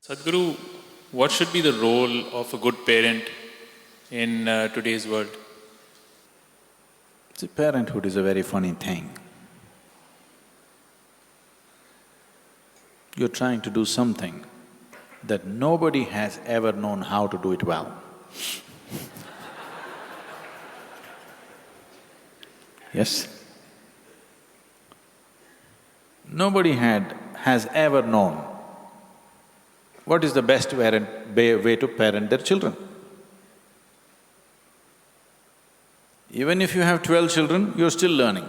Sadhguru, what should be the role of a good parent in today's world? See, parenthood is a very funny thing. You're trying to do something that nobody has ever known how to do it well. Yes? Nobody has ever known what is the best way to parent their children. Even if you have 12 children, you're still learning.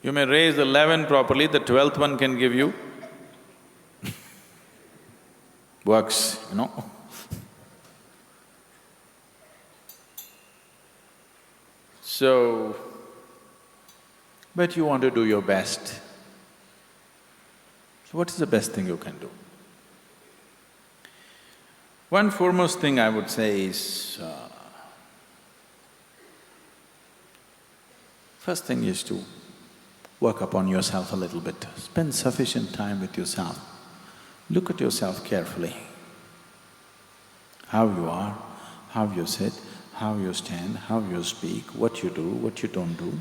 You may raise 11 properly, the 12th one can give you works, you know. So, but you want to do your best. So what is the best thing you can do? One foremost thing I would say is, first thing is to work upon yourself a little bit. Spend sufficient time with yourself. Look at yourself carefully. How you are, how you sit, how you stand, how you speak, what you do, what you don't do.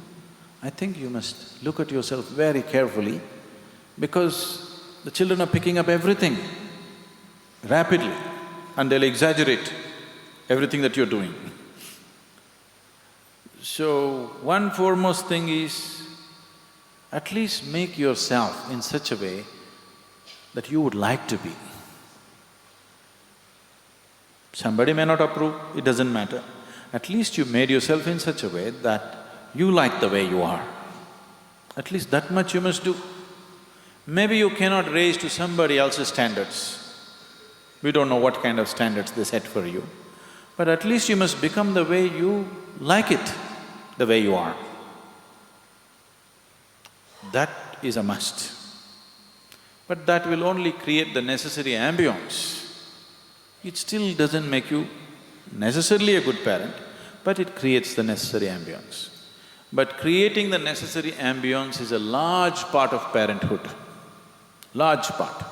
I think you must look at yourself very carefully because the children are picking up everything rapidly and they'll exaggerate everything that you're doing. So, one foremost thing is, at least make yourself in such a way that you would like to be. Somebody may not approve, it doesn't matter. At least you made yourself in such a way that you like the way you are. At least that much you must do. Maybe you cannot raise to somebody else's standards. We don't know what kind of standards they set for you, but at least you must become the way you like it, the way you are. That is a must. But that will only create the necessary ambience. It still doesn't make you necessarily a good parent, but it creates the necessary ambience. But creating the necessary ambience is a large part of parenthood, large part.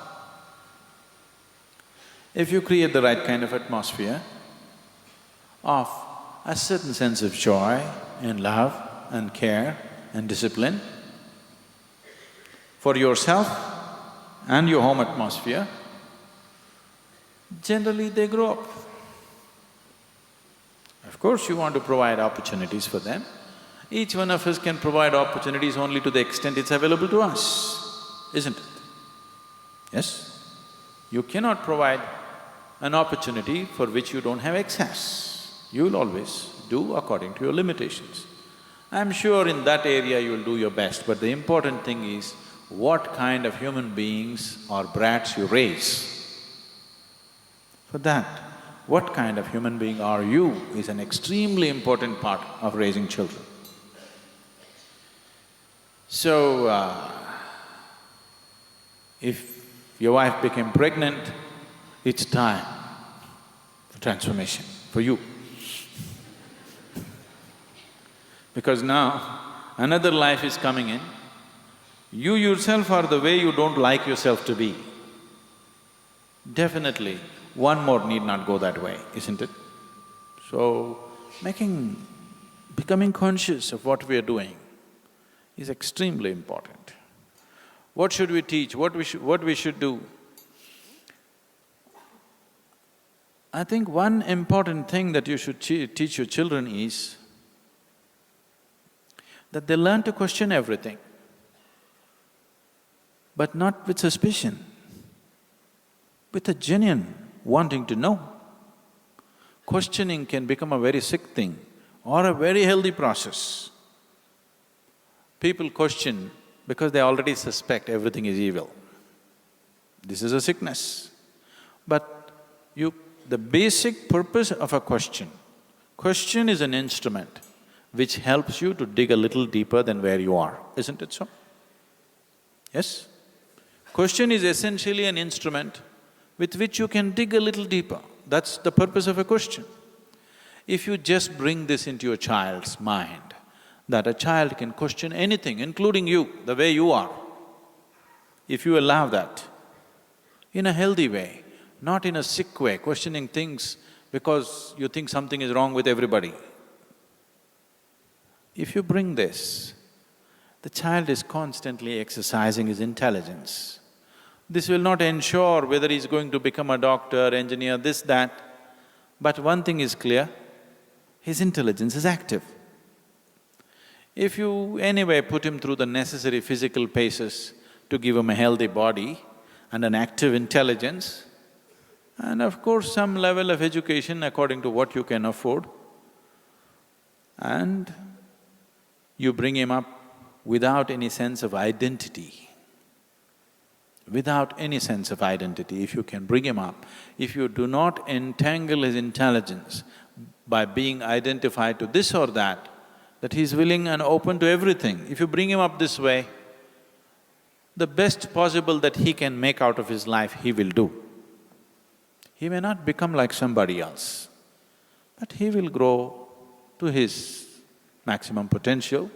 If you create the right kind of atmosphere of a certain sense of joy and love and care and discipline for yourself and your home atmosphere, generally they grow up. Of course, you want to provide opportunities for them. Each one of us can provide opportunities only to the extent it's available to us, isn't it? Yes? You cannot provide an opportunity for which you don't have access. You will always do according to your limitations. I'm sure in that area you will do your best, but the important thing is what kind of human beings or brats you raise. For that, what kind of human being are you is an extremely important part of raising children. So, if your wife became pregnant, it's time for transformation for you. Because now another life is coming in, you yourself are the way you don't like yourself to be. Definitely, one more need not go that way, isn't it? So, becoming conscious of what we are doing is extremely important. What should we teach? What we should do? I think one important thing that you should teach your children is that they learn to question everything, but not with suspicion, with a genuine wanting to know. Questioning can become a very sick thing or a very healthy process. People question because they already suspect everything is evil. This is a sickness. But the basic purpose of a question is an instrument which helps you to dig a little deeper than where you are, isn't it so? Yes? Question is essentially an instrument with which you can dig a little deeper. That's the purpose of a question. If you just bring this into your child's mind, that a child can question anything, including you, the way you are, if you allow that, in a healthy way, not in a sick way, questioning things because you think something is wrong with everybody. If you bring this, the child is constantly exercising his intelligence. This will not ensure whether he's going to become a doctor, engineer, this, that, but one thing is clear, his intelligence is active. If you anyway put him through the necessary physical paces to give him a healthy body and an active intelligence, and of course some level of education according to what you can afford, and you bring him up without any sense of identity. Without any sense of identity, if you can bring him up, if you do not entangle his intelligence by being identified to this or that he's willing and open to everything, if you bring him up this way, the best possible that he can make out of his life, he will do. He may not become like somebody else, but he will grow to his maximum potential.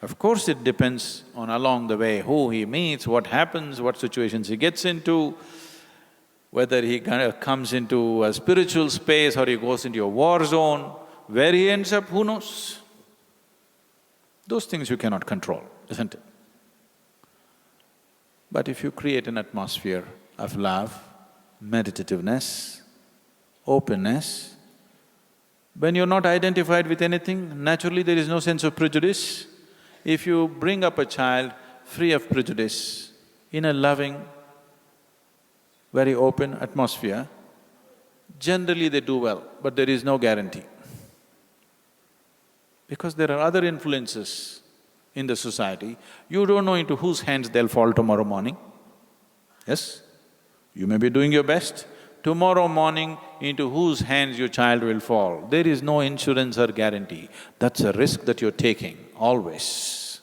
Of course, it depends on along the way who he meets, what happens, what situations he gets into, whether he kind of comes into a spiritual space or he goes into a war zone, where he ends up, who knows? Those things you cannot control, isn't it? But if you create an atmosphere of love, meditativeness, openness, when you're not identified with anything, naturally there is no sense of prejudice. If you bring up a child free of prejudice, in a loving, very open atmosphere, generally they do well, but there is no guarantee. Because there are other influences in the society, you don't know into whose hands they'll fall tomorrow morning. Yes? You may be doing your best, tomorrow morning into whose hands your child will fall. There is no insurance or guarantee. That's a risk that you're taking, always.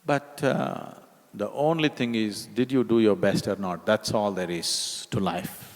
But the only thing is, did you do your best or not? That's all there is to life.